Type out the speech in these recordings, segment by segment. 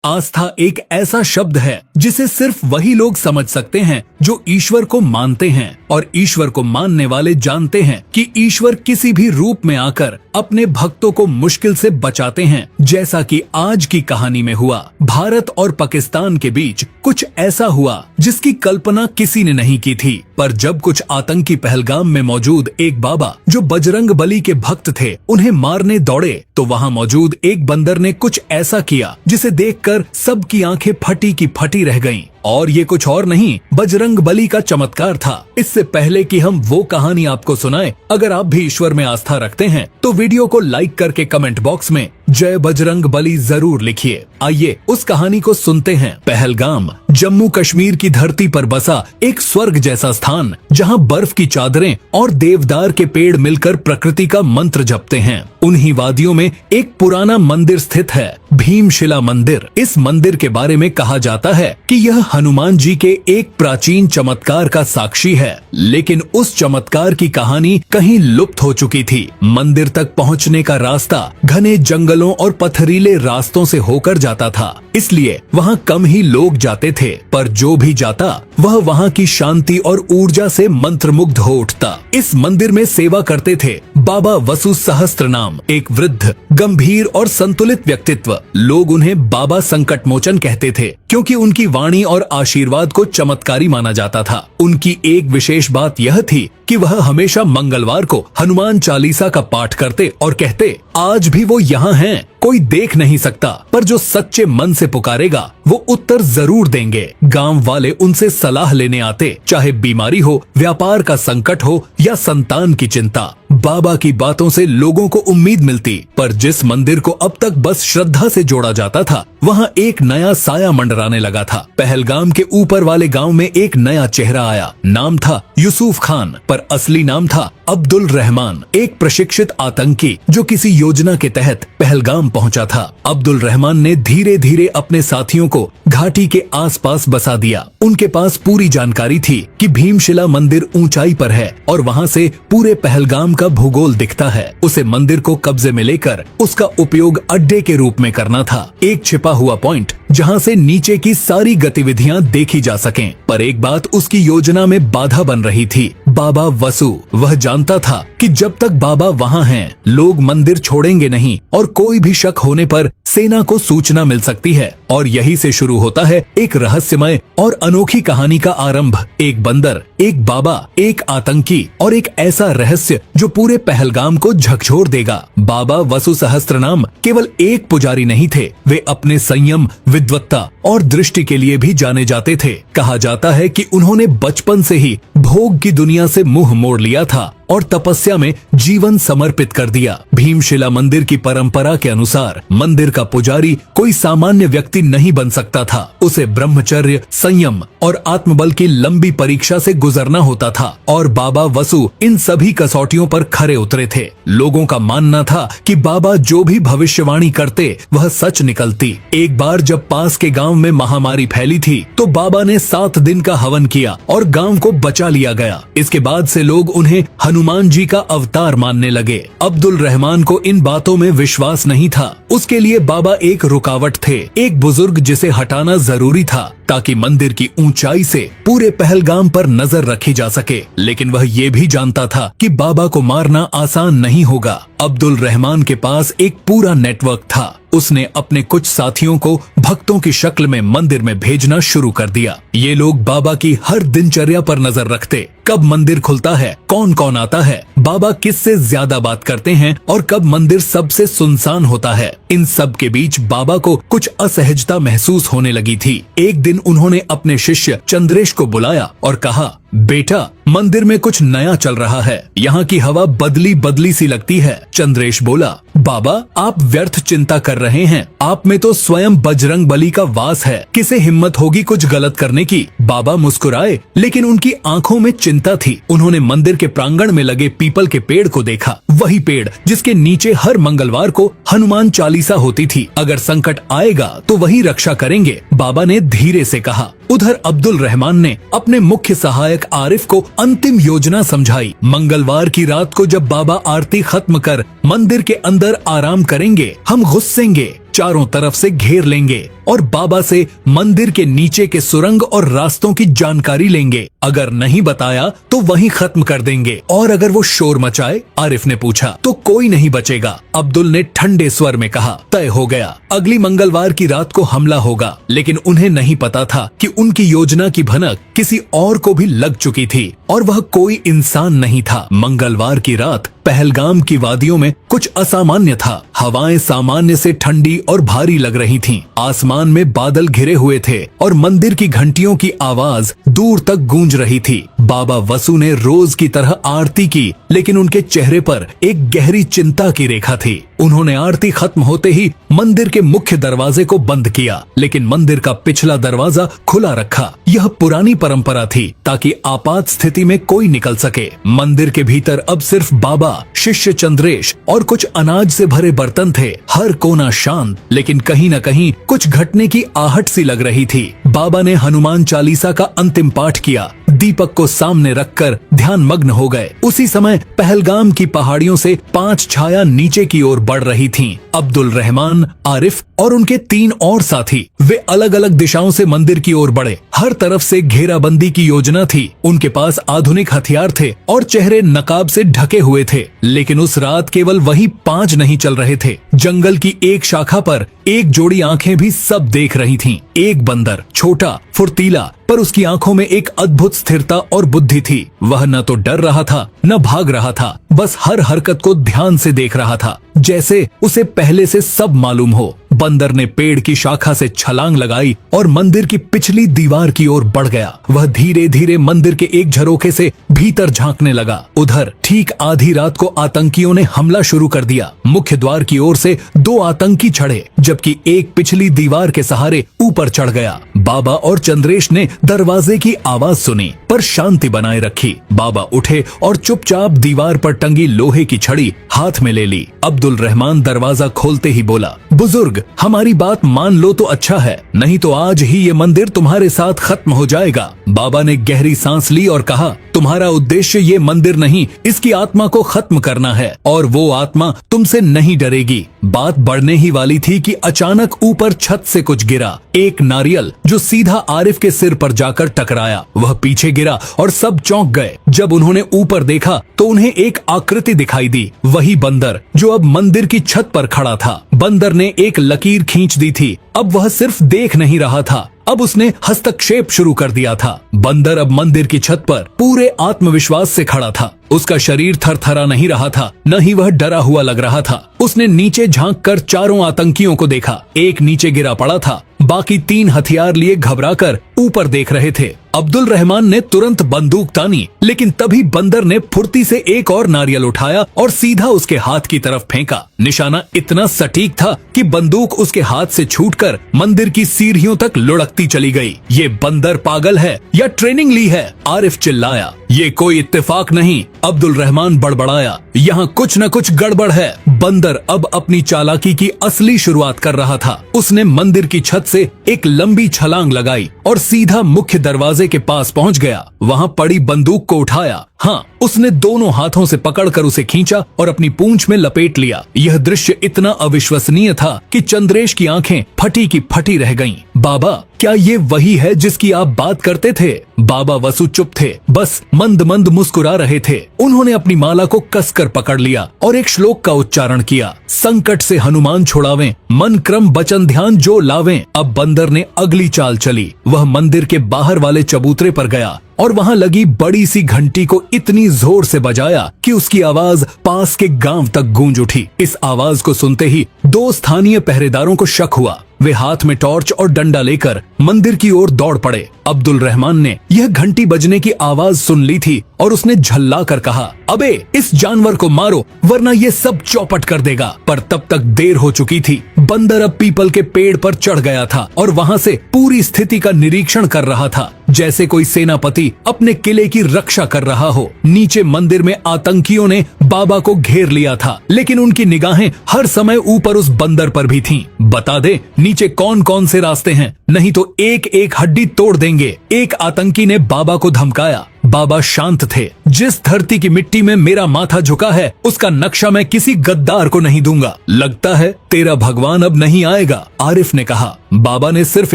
आस्था एक ऐसा शब्द है जिसे सिर्फ वही लोग समझ सकते हैं जो ईश्वर को मानते हैं, और ईश्वर को मानने वाले जानते हैं कि ईश्वर किसी भी रूप में आकर अपने भक्तों को मुश्किल से बचाते हैं। जैसा कि आज की कहानी में हुआ, भारत और पाकिस्तान के बीच कुछ ऐसा हुआ जिसकी कल्पना किसी ने नहीं की थी। पर जब कुछ आतंकी पहलगाम में मौजूद एक बाबा जो बजरंग बली के भक्त थे उन्हें मारने दौड़े, तो वहाँ मौजूद एक बंदर ने कुछ ऐसा किया जिसे देखकर सबकी आंखें फटी की फटी रह गईं। और ये कुछ और नहीं, बजरंग बली का चमत्कार था। इससे पहले कि हम वो कहानी आपको सुनाएं, अगर आप भी ईश्वर में आस्था रखते हैं तो वीडियो को लाइक करके कमेंट बॉक्स में जय बजरंग बली जरूर लिखिए। आइए उस कहानी को सुनते हैं। पहलगाम जम्मू कश्मीर की धरती पर बसा एक स्वर्ग जैसा स्थान, जहां बर्फ की चादरें और देवदार के पेड़ मिलकर प्रकृति का मंत्र जपते हैं। उन्हीं वादियों में एक पुराना मंदिर स्थित है, भीमशिला मंदिर। इस मंदिर के बारे में कहा जाता है कि यह हनुमान जी के एक प्राचीन चमत्कार का साक्षी है, लेकिन उस चमत्कार की कहानी कहीं लुप्त हो चुकी थी। मंदिर तक पहुंचने का रास्ता घने जंगलों और पथरीले रास्तों से होकर जाता था, इसलिए वहां कम ही लोग जाते थे। पर जो भी जाता वह वहां की शांति और ऊर्जा से मंत्रमुग्ध हो उठता। इस मंदिर में सेवा करते थे बाबा वसु सहस्त्र नाम एक वृद्ध, गंभीर और संतुलित व्यक्तित्व। लोग उन्हें बाबा संकट मोचन कहते थे क्योंकि उनकी वाणी और आशीर्वाद को चमत्कारी माना जाता था। उनकी एक विशेष बात यह थी कि वह हमेशा मंगलवार को हनुमान चालीसा का पाठ करते और कहते, आज भी वो यहाँ हैं, कोई देख नहीं सकता, पर जो सच्चे मन से पुकारेगा वो उत्तर जरूर देंगे। गांव वाले उनसे सलाह लेने आते, चाहे बीमारी हो, व्यापार का संकट हो या संतान की चिंता। बाबा की बातों से लोगों को उम्मीद मिलती। पर जिस मंदिर को अब तक बस श्रद्धा से जोड़ा जाता था, वहाँ एक नया साया मंडराने लगा था। पहलगाम के ऊपर वाले गांव में एक नया चेहरा आया। नाम था यूसुफ खान, पर असली नाम था अब्दुल रहमान, एक प्रशिक्षित आतंकी जो किसी योजना के तहत पहलगाम पहुंचा था। अब्दुल रहमान ने धीरे धीरे अपने साथियों को घाटी के आसपास बसा दिया। उनके पास पूरी जानकारी थी कि भीमशिला मंदिर ऊंचाई पर है और वहां से पूरे पहलगाम का भूगोल दिखता है। उसे मंदिर को कब्जे में लेकर उसका उपयोग अड्डे के रूप में करना था, एक छिपा हुआ पॉइंट जहां से नीचे की सारी गतिविधियां देखी जा सकें। पर एक बात उसकी योजना में बाधा बन रही थी, बाबा वसु। वह जानता था कि जब तक बाबा वहां हैं, लोग मंदिर छोड़ेंगे नहीं और कोई भी शक होने पर सेना को सूचना मिल सकती है। और यही से शुरू होता है एक रहस्यमय और अनोखी कहानी का आरंभ। एक बंदर, एक बाबा, एक आतंकी और एक ऐसा रहस्य जो पूरे पहलगाम को झकझोर देगा। बाबा वसु सहस्त्रनाम केवल एक पुजारी नहीं थे, वे अपने संयम, विद्वत्ता और दृष्टि के लिए भी जाने जाते थे। कहा जाता है कि उन्होंने बचपन से ही भोग की दुनिया से मुंह मोड़ लिया था और तपस्या में जीवन समर्पित कर दिया। भीमशिला मंदिर की परंपरा के अनुसार मंदिर का पुजारी कोई सामान्य व्यक्ति नहीं बन सकता था। उसे ब्रह्मचर्य, संयम और आत्मबल की लंबी परीक्षा से गुजरना होता था, और बाबा वसु इन सभी कसौटियों पर खरे उतरे थे। लोगों का मानना था कि बाबा जो भी भविष्यवाणी करते वह सच निकलती। एक बार जब पास के गांव में महामारी फैली थी तो बाबा ने 7 दिन का हवन किया और गांव को बचा लिया गया। इसके बाद से लोग उन्हें हनुमान जी का अवतार मानने लगे। अब्दुल रहमान को इन बातों में विश्वास नहीं था। उसके लिए बाबा एक रुकावट थे, एक बुजुर्ग जिसे हटाना जरूरी था ताकि मंदिर की ऊंचाई से पूरे पहलगाम पर नजर रखी जा सके। लेकिन वह ये भी जानता था कि बाबा को मारना आसान नहीं होगा। अब्दुल रहमान के पास एक पूरा नेटवर्क था। उसने अपने कुछ साथियों को भक्तों की शक्ल में मंदिर में भेजना शुरू कर दिया। ये लोग बाबा की हर दिनचर्या पर नजर रखते, कब मंदिर खुलता है, कौन कौन आता है, बाबा किससे ज्यादा बात करते हैं और कब मंदिर सबसे सुनसान होता है। इन सब के बीच बाबा को कुछ असहजता महसूस होने लगी थी। एक दिन उन्होंने अपने शिष्य चंद्रेश को बुलाया और कहा, बेटा, मंदिर में कुछ नया चल रहा है, यहाँ की हवा बदली बदली सी लगती है। चंद्रेश बोला, बाबा, आप व्यर्थ चिंता कर रहे हैं, आप में तो स्वयं बजरंग बली का वास है, किसे हिम्मत होगी कुछ गलत करने की। बाबा मुस्कुराए, लेकिन उनकी आंखों में चिंता थी। उन्होंने मंदिर के प्रांगण में लगे पीपल के पेड़ को देखा, वही पेड़ जिसके नीचे हर मंगलवार को हनुमान चालीसा होती थी। अगर संकट आएगा तो वही रक्षा करेंगे, बाबा ने धीरे से कहा। उधर अब्दुल रहमान ने अपने मुख्य सहायक आरिफ को अंतिम योजना समझाई। मंगलवार की रात को जब बाबा आरती खत्म कर मंदिर के अंदर आराम करेंगे, हम घुसेंगे, चारों तरफ से घेर लेंगे और बाबा से मंदिर के नीचे के सुरंग और रास्तों की जानकारी लेंगे। अगर नहीं बताया तो वहीं खत्म कर देंगे, और अगर वो शोर मचाए, आरिफ ने पूछा, तो कोई नहीं बचेगा। अब्दुल ने ठंडे स्वर में कहा, तय हो गया। अगली मंगलवार की रात को हमला होगा, लेकिन उन्हें नहीं पता था कि उनकी योजना की भनक किसी और को भी लग चुकी थी, और वह कोई इंसान नहीं था। मंगलवार की रात पहलगाम की वादियों में कुछ असामान्य था। हवाएं सामान्य से ठंडी और भारी लग रही थीं। आसमान में बादल घिरे हुए थे और मंदिर की घंटियों की आवाज दूर तक गूंज रही थी। बाबा वसु ने रोज की तरह आरती की, लेकिन उनके चेहरे पर एक गहरी चिंता की रेखा थी। उन्होंने आरती खत्म होते ही मंदिर के मुख्य दरवाजे को बंद किया, लेकिन मंदिर का पिछला दरवाजा खुला रखा। यह पुरानी परंपरा थी, ताकि आपात स्थिति में कोई निकल सके। मंदिर के भीतर अब सिर्फ बाबा, शिष्य चंद्रेश और कुछ अनाज से भरे बर्तन थे। हर कोना शांत, लेकिन कहीं न कहीं कुछ घटने की आहट सी लग रही थी। बाबा ने हनुमान चालीसा का अंतिम पाठ किया, दीपक को सामने रखकर ध्यान मग्न हो गए। उसी समय पहलगाम की पहाड़ियों से 5 छाया नीचे की ओर बढ़ रही थीं। अब्दुल रहमान, आरिफ और उनके 3 और साथी, वे अलग अलग दिशाओं से मंदिर की ओर बढ़े। हर तरफ से घेराबंदी की योजना थी। उनके पास आधुनिक हथियार थे और चेहरे नकाब से ढके हुए थे। लेकिन उस रात केवल वही 5 नहीं चल रहे थे। जंगल की एक शाखा पर एक जोड़ी आंखें भी सब देख रही थीं। एक बंदर, छोटा, फुर्तीला, पर उसकी आंखों में एक अद्भुत स्थिरता और बुद्धि थी। वह न तो डर रहा था न भाग रहा था, बस हर हरकत को ध्यान से देख रहा था, जैसे उसे पहले से सब मालूम हो। बंदर ने पेड़ की शाखा से छलांग लगाई और मंदिर की पिछली दीवार की ओर बढ़ गया। वह धीरे धीरे मंदिर के एक झरोखे से भीतर झांकने लगा। उधर ठीक आधी रात को आतंकियों ने हमला शुरू कर दिया। मुख्य द्वार की ओर से 2 आतंकी चढ़े, जबकि एक पिछली दीवार के सहारे ऊपर चढ़ गया। बाबा और चंद्रेश ने दरवाजे की आवाज सुनी, पर शांति बनाए रखी। बाबा उठे और चुपचाप दीवार पर टंगी लोहे की छड़ी हाथ में ले ली। अब्दुल रहमान दरवाजा खोलते ही बोला, बुजुर्ग, हमारी बात मान लो तो अच्छा है, नहीं तो आज ही ये मंदिर तुम्हारे साथ खत्म हो जाएगा। बाबा ने गहरी सांस ली और कहा, तुम्हारा उद्देश्य ये मंदिर नहीं, इसकी आत्मा को खत्म करना है, और वो आत्मा तुमसे नहीं डरेगी। बात बढ़ने ही वाली थी कि अचानक ऊपर छत से कुछ गिरा। एक नारियल जो सीधा आरिफ के सिर पर जाकर टकराया। वह पीछे गिरा और सब चौंक गए। जब उन्होंने ऊपर देखा तो उन्हें एक आकृति दिखाई दी, वही बंदर जो अब मंदिर की छत पर खड़ा था। बंदर ने एक लकीर खींच दी थी। अब वह सिर्फ देख नहीं रहा था, अब उसने हस्तक्षेप शुरू कर दिया था। बंदर अब मंदिर की छत पर पूरे आत्मविश्वास से खड़ा था। उसका शरीर थरथरा नहीं रहा था, न ही वह डरा हुआ लग रहा था। उसने नीचे झांककर चारों आतंकियों को देखा। एक नीचे गिरा पड़ा था, बाकी 3 हथियार लिए घबराकर ऊपर देख रहे थे। अब्दुल रहमान ने तुरंत बंदूक तानी, लेकिन तभी बंदर ने फुर्ती से एक और नारियल उठाया और सीधा उसके हाथ की तरफ फेंका। निशाना इतना सटीक था कि बंदूक उसके हाथ से छूटकर मंदिर की सीढ़ियों तक लुढ़कती चली गई। ये बंदर पागल है या ट्रेनिंग ली है? आरिफ चिल्लाया। ये कोई इत्तेफाक नहीं, अब्दुल रहमान बड़बड़ाया। यहाँ कुछ न कुछ गड़बड़ है। बंदर अब अपनी चालाकी की असली शुरुआत कर रहा था। उसने मंदिर की छत से एक लंबी छलांग लगाई और सीधा मुख्य दरवाजे के पास पहुंच गया। वहाँ पड़ी बंदूक को उठाया। हाँ, उसने दोनों हाथों से पकड़कर उसे खींचा और अपनी पूंछ में लपेट लिया। यह दृश्य इतना अविश्वसनीय था कि चंद्रेश की आंखें फटी की फटी रह गईं। बाबा, क्या ये वही है जिसकी आप बात करते थे? बाबा वसु चुप थे, बस मंद मंद मुस्कुरा रहे थे। उन्होंने अपनी माला को कसकर पकड़ लिया और एक श्लोक का उच्चारण किया, संकट से हनुमान छुड़ावें, मन क्रम बचन ध्यान जो लावें। अब बंदर ने अगली चाल चली। वह मंदिर के बाहर वाले चबूतरे पर गया और वहाँ लगी बड़ी सी घंटी को इतनी जोर से बजाया कि उसकी आवाज पास के गांव तक गूंज उठी। इस आवाज को सुनते ही 2 स्थानीय पहरेदारों को शक हुआ। वे हाथ में टॉर्च और डंडा लेकर मंदिर की ओर दौड़ पड़े। अब्दुल रहमान ने यह घंटी बजने की आवाज सुन ली थी और उसने झल्ला कर कहा, अबे इस जानवर को मारो वरना ये सब चौपट कर देगा। पर तब तक देर हो चुकी थी। बंदर अब पीपल के पेड़ पर चढ़ गया था और वहाँ से पूरी स्थिति का निरीक्षण कर रहा था, जैसे कोई सेनापति अपने किले की रक्षा कर रहा हो। नीचे मंदिर में आतंकियों ने बाबा को घेर लिया था, लेकिन उनकी निगाहें हर समय ऊपर उस बंदर पर भी थीं। बता दे नीचे कौन कौन से रास्ते हैं, नहीं तो एक एक हड्डी तोड़ देंगे। एक आतंकी ने बाबा को धमकाया। बाबा शांत थे। जिस धरती की मिट्टी में मेरा माथा झुका है उसका नक्शा मैं किसी गद्दार को नहीं दूंगा। लगता है तेरा भगवान अब नहीं आएगा, आरिफ ने कहा। बाबा ने सिर्फ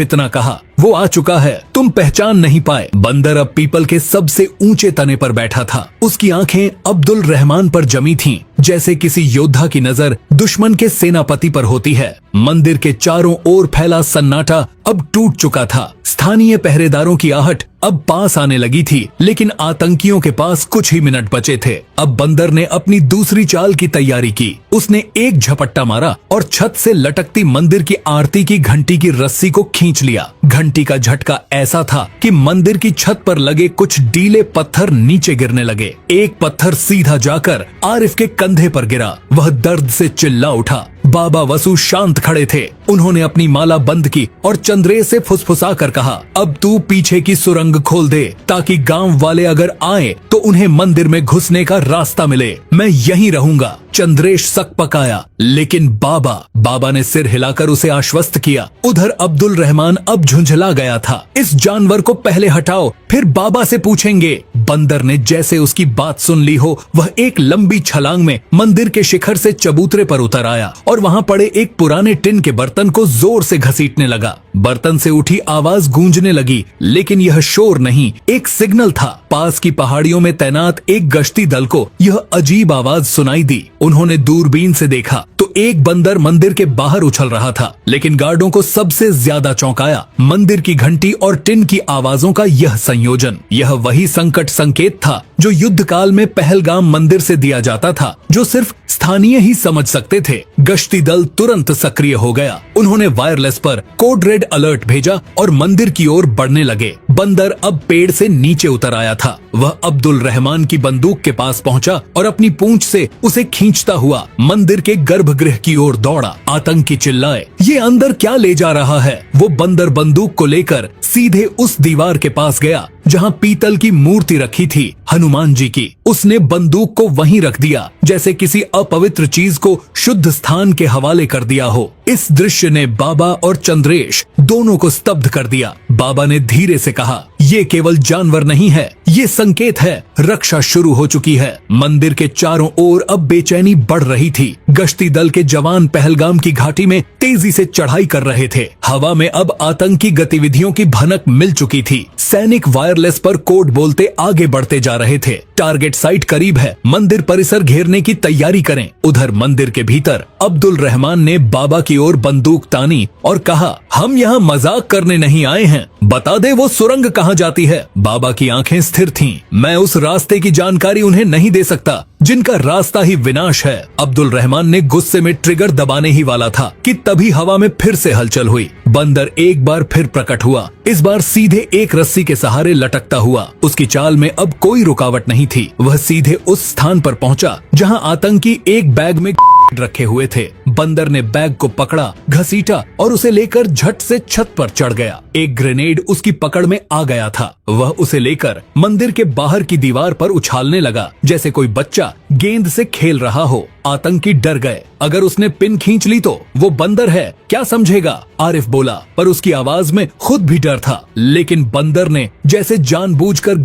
इतना कहा, वो आ चुका है, तुम पहचान नहीं पाए। बंदर अब पीपल के सबसे ऊंचे तने पर बैठा था। उसकी आंखें अब्दुल रहमान पर जमी थीं, जैसे किसी योद्धा की नजर दुश्मन के सेनापति पर होती है। मंदिर के चारों ओर फैला सन्नाटा अब टूट चुका था। स्थानीय पहरेदारों की आहट अब पास आने लगी थी, लेकिन आतंकियों के पास कुछ ही मिनट बचे थे। अब बंदर ने अपनी दूसरी चाल की तैयारी की। उसने एक झपट्टा मारा और छत से लटकती मंदिर की आरती की घंटी की रस्सी को खींच लिया। घंटी का झटका ऐसा था कि मंदिर की छत पर लगे कुछ डीले पत्थर नीचे गिरने लगे। एक पत्थर सीधा जाकर आरिफ के कंधे पर गिरा। वह दर्द से चिल्ला उठा। बाबा वसु शांत खड़े थे। उन्होंने अपनी माला बंद की और चंद्रेश से फुसफुसा कर कहा, अब तू पीछे की सुरंग खोल दे ताकि गांव वाले अगर आए तो उन्हें मंदिर में घुसने का रास्ता मिले। मैं यहीं रहूंगा। चंद्रेश सकपकाया, लेकिन बाबा ने सिर हिलाकर उसे आश्वस्त किया। उधर अब्दुल रहमान अब झुंझला गया था। इस जानवर को पहले हटाओ, फिर बाबा से पूछेंगे। बंदर ने जैसे उसकी बात सुन ली हो, वह एक लंबी छलांग में मंदिर के शिखर से चबूतरे पर उतर आया और वहां पड़े एक पुराने टिन के बर्तन को जोर से घसीटने लगा। बर्तन से उठी आवाज गूंजने लगी, लेकिन यह शोर नहीं, एक सिग्नल था। पास की पहाड़ियों में तैनात एक गश्ती दल को यह अजीब आवाज सुनाई दी। उन्होंने दूरबीन से देखा तो एक बंदर मंदिर के बाहर उछल रहा था, लेकिन गार्डों को सबसे ज्यादा चौंकाया मंदिर की घंटी और टिन की आवाजों का यह संयोजन। यह वही संकट संकेत था जो युद्ध काल में पहलगाम मंदिर से दिया जाता था, जो सिर्फ स्थानीय ही समझ सकते थे। गश्ती दल तुरंत सक्रिय हो गया। उन्होंने वायरलेस पर कोड रेड अलर्ट भेजा और मंदिर की ओर बढ़ने लगे। बंदर अब पेड़ से नीचे उतर आया था। वह अब्दुल रहमान की बंदूक के पास पहुंचा और अपनी पूंछ से उसे खींचता हुआ मंदिर के गर्भगृह की ओर दौड़ा। आतंकी चिल्लाए, ये अंदर क्या ले जा रहा है? वो बंदर बंदूक को लेकर सीधे उस दीवार के पास गया जहां पीतल की मूर्ति रखी थी, हनुमान जी की। उसने बंदूक को वहीं रख दिया, जैसे किसी अपवित्र चीज को शुद्ध स्थान के हवाले कर दिया हो। इस दृश्य ने बाबा और चंद्रेश दोनों को स्तब्ध कर दिया। बाबा ने धीरे से कहा, ये केवल जानवर नहीं है, ये संकेत है, रक्षा शुरू हो चुकी है। मंदिर के चारों ओर अब बेचैनी बढ़ रही थी। गश्ती दल के जवान पहलगाम की घाटी में तेजी से चढ़ाई कर रहे थे। हवा में अब आतंकी गतिविधियों की भनक मिल चुकी थी। सैनिक वायरलेस पर कोड बोलते आगे बढ़ते जा रहे थे। टारगेट साइट करीब है, मंदिर परिसर घेरने की तैयारी करें। उधर मंदिर के भीतर अब्दुल रहमान ने बाबा की ओर बंदूक तानी और कहा, हम यहाँ मजाक करने नहीं आए हैं, बता दे वो सुरंग कहाँ जाती है। बाबा की आंखें स्थिर थीं। मैं उस रास्ते की जानकारी उन्हें नहीं दे सकता जिनका रास्ता ही विनाश है। अब्दुल रहमान ने गुस्से में ट्रिगर दबाने ही वाला था कि तभी हवा में फिर से हलचल हुई। बंदर एक बार फिर प्रकट हुआ, इस बार सीधे एक रस्सी के सहारे लटकता हुआ। उसकी चाल में अब कोई रुकावट नहीं थी। वह सीधे उस स्थान पर पहुंचा जहां आतंकी एक बैग में रखे हुए थे। बंदर ने बैग को पकड़ा, घसीटा और उसे लेकर झट से छत पर चढ़ गया। एक ग्रेनेड उसकी पकड़ में आ गया था। वह उसे लेकर मंदिर के बाहर की दीवार पर उछालने लगा, जैसे कोई बच्चा गेंद से खेल रहा हो। आतंकी डर गए। अगर उसने पिन खींच ली तो वो बंदर है, क्या समझेगा? आरिफ बोला, पर उसकी आवाज में खुद भी डर था। लेकिन बंदर ने जैसे जानबूझकर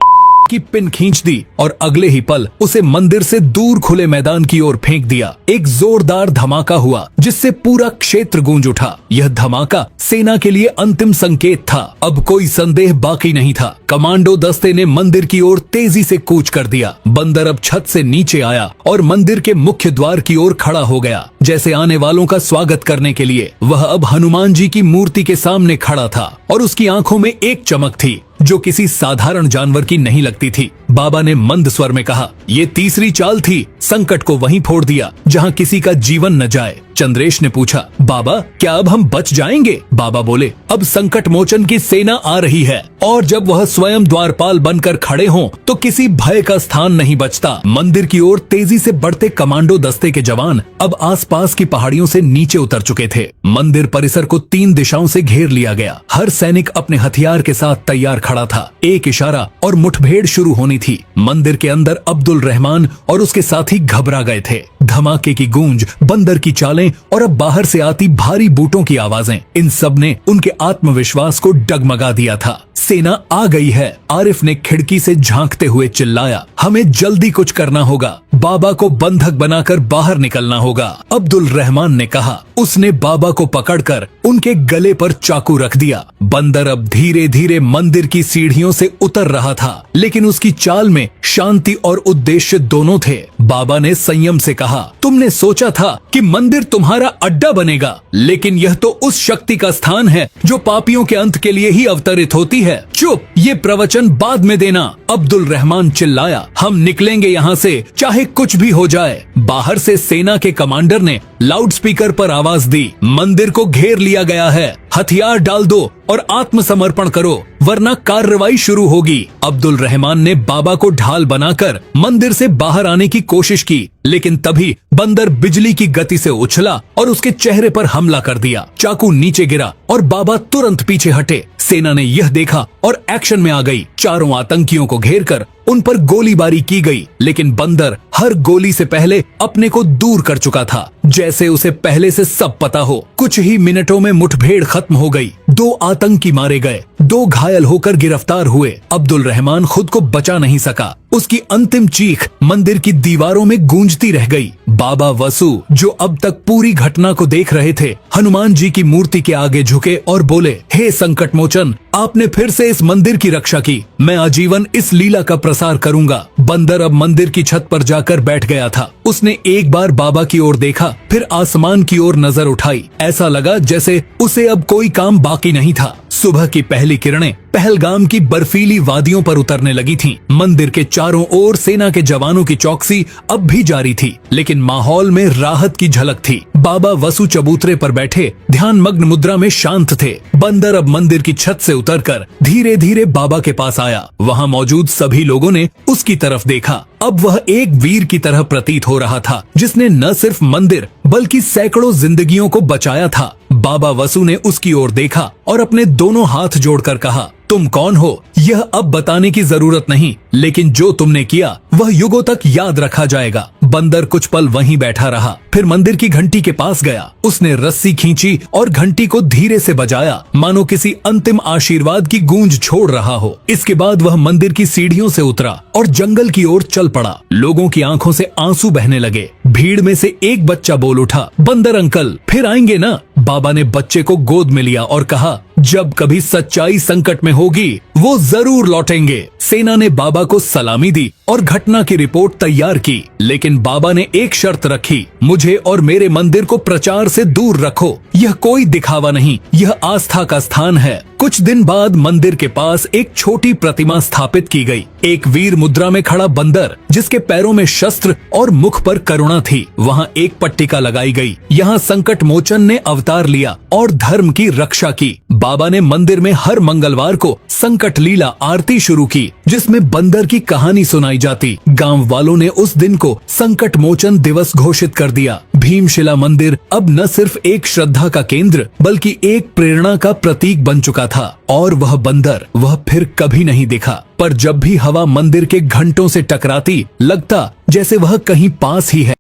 की पिन खींच दी और अगले ही पल उसे मंदिर से दूर खुले मैदान की ओर फेंक दिया। एक जोरदार धमाका हुआ जिससे पूरा क्षेत्र गूंज उठा। यह धमाका सेना के लिए अंतिम संकेत था। अब कोई संदेह बाकी नहीं था। कमांडो दस्ते ने मंदिर की ओर तेजी से कूच कर दिया। बंदर अब छत से नीचे आया और मंदिर के मुख्य द्वार की ओर खड़ा हो गया, जैसे आने वालों का स्वागत करने के लिए। वह अब हनुमान जी की मूर्ति के सामने खड़ा था और उसकी आंखों में एक चमक थी जो किसी साधारण जानवर की नहीं लगती थी। बाबा ने मंद स्वर में कहा, ये तीसरी चाल थी, संकट को वहीं फोड़ दिया जहां किसी का जीवन न जाए। चंद्रेश ने पूछा, बाबा क्या अब हम बच जाएंगे? बाबा बोले, अब संकट मोचन की सेना आ रही है और जब वह स्वयं द्वारपाल बनकर खड़े हों तो किसी भय का स्थान नहीं बचता। मंदिर की ओर तेजी से बढ़ते कमांडो दस्ते के जवान अब आसपास की पहाड़ियों से नीचे उतर चुके थे। मंदिर परिसर को 3 दिशाओं से घेर लिया गया। हर सैनिक अपने हथियार के साथ तैयार खड़ा था। एक इशारा और मुठभेड़ शुरू होनी थी। मंदिर के अंदर अब्दुल रहमान और उसके साथी घबरा गए थे। धमाके की गूंज, बंदर की चालें और अब बाहर से आती भारी बूटों की आवाजें, इन सब ने उनके आत्मविश्वास को डगमगा दिया था। सेना आ गई है। आरिफ ने खिड़की से झांकते हुए चिल्लाया, हमें जल्दी कुछ करना होगा, बाबा को बंधक बनाकर बाहर निकलना होगा। अब्दुल रहमान ने कहा। उसने बाबा को पकड़कर उनके गले पर चाकू रख दिया। बंदर अब धीरे धीरे मंदिर की सीढ़ियों से उतर रहा था, लेकिन उसकी चाल में शांति और उद्देश्य दोनों थे। बाबा ने संयम से कहा, तुमने सोचा था कि मंदिर तुम्हारा अड्डा बनेगा, लेकिन यह तो उस शक्ति का स्थान है जो पापियों के अंत के लिए ही अवतरित होती है। चुप, ये प्रवचन बाद में देना। अब्दुल रहमान चिल्लाया, हम निकलेंगे यहाँ से चाहे कुछ भी हो जाए। बाहर से सेना के कमांडर ने लाउडस्पीकर पर आवाज दी, मंदिर को घेर लिया गया है, हथियार डाल दो और आत्मसमर्पण करो, वरना कार्रवाई शुरू होगी। अब्दुल रहमान ने बाबा को ढाल बनाकर मंदिर से बाहर आने की कोशिश की, लेकिन तभी बंदर बिजली की गति से उछला और उसके चेहरे पर हमला कर दिया। चाकू नीचे गिरा और बाबा तुरंत पीछे हटे। सेना ने यह देखा और एक्शन में आ गई। चारों आतंकियों को घेरकर उन पर गोलीबारी की गई, लेकिन बंदर हर गोली से पहले अपने को दूर कर चुका था, जैसे उसे पहले से सब पता हो। कुछ ही मिनटों में मुठभेड़ खत्म हो गई। 2 आतंकी मारे गए, 2 घायल होकर गिरफ्तार हुए। अब्दुल रहमान खुद को बचा नहीं सका। उसकी अंतिम चीख मंदिर की दीवारों में गूंजती रह गई। बाबा वसु, जो अब तक पूरी घटना को देख रहे थे, हनुमान जी की मूर्ति के आगे झुके और बोले, हे संकट मोचन, आपने फिर से इस मंदिर की रक्षा की, मैं आजीवन इस लीला का प्रसार करूंगा। बंदर अब मंदिर की छत पर जाकर बैठ गया था। उसने एक बार बाबा की ओर देखा, फिर आसमान की ओर नजर उठाई। ऐसा लगा जैसे उसे अब कोई काम बाकी नहीं था। सुबह की पहली किरणें पहलगाम की बर्फीली वादियों पर उतरने लगी थीं। मंदिर के चारों ओर सेना के जवानों की चौकसी अब भी जारी थी, लेकिन माहौल में राहत की झलक थी। बाबा वसु चबूतरे पर बैठे ध्यान मग्न मुद्रा में शांत थे। बंदर अब मंदिर की छत से उतरकर धीरे धीरे बाबा के पास आया। वहाँ मौजूद सभी लोगों ने उसकी तरफ देखा। अब वह एक वीर की तरह प्रतीत हो रहा था, जिसने न सिर्फ मंदिर बल्कि सैकड़ों जिंदगियों को बचाया था। बाबा वसु ने उसकी ओर देखा और अपने दोनों हाथ जोड़कर कहा, तुम कौन हो यह अब बताने की जरूरत नहीं, लेकिन जो तुमने किया वह युगों तक याद रखा जाएगा। बंदर कुछ पल वहीं बैठा रहा, फिर मंदिर की घंटी के पास गया। उसने रस्सी खींची और घंटी को धीरे से बजाया, मानो किसी अंतिम आशीर्वाद की गूंज छोड़ रहा हो। इसके बाद वह मंदिर की सीढ़ियों से उतरा और जंगल की ओर चल पड़ा। लोगों की आंखों से आंसू बहने लगे। भीड़ में से एक बच्चा बोल उठा, बंदर अंकल फिर आएंगे ना? बाबा ने बच्चे को गोद में लिया और कहा, जब कभी सच्चाई संकट में होगी वो जरूर लौटेंगे। सेना ने बाबा को सलामी दी और घटना की रिपोर्ट तैयार की, लेकिन बाबा ने एक शर्त रखी, मुझे और मेरे मंदिर को प्रचार से दूर रखो। यह कोई दिखावा नहीं, यह आस्था का स्थान है। कुछ दिन बाद मंदिर के पास एक छोटी प्रतिमा स्थापित की गई। एक वीर मुद्रा में खड़ा बंदर, जिसके पैरों में शस्त्र और मुख पर करुणा थी। वहाँ एक पट्टिका लगाई गई, यहाँ संकट मोचन ने अवतार लिया और धर्म की रक्षा की। बाबा ने मंदिर में हर मंगलवार को संकट लीला आरती शुरू की, जिसमें बंदर की कहानी सुनाई जाती। गांव वालों ने उस दिन को संकट मोचन दिवस घोषित कर दिया। भीमशिला मंदिर अब न सिर्फ एक श्रद्धा का केंद्र बल्कि एक प्रेरणा का प्रतीक बन चुका था। और वह बंदर वह फिर कभी नहीं दिखा। पर जब भी हवा मंदिर के घंटों से टकराती, लगता जैसे वह कहीं पास ही है।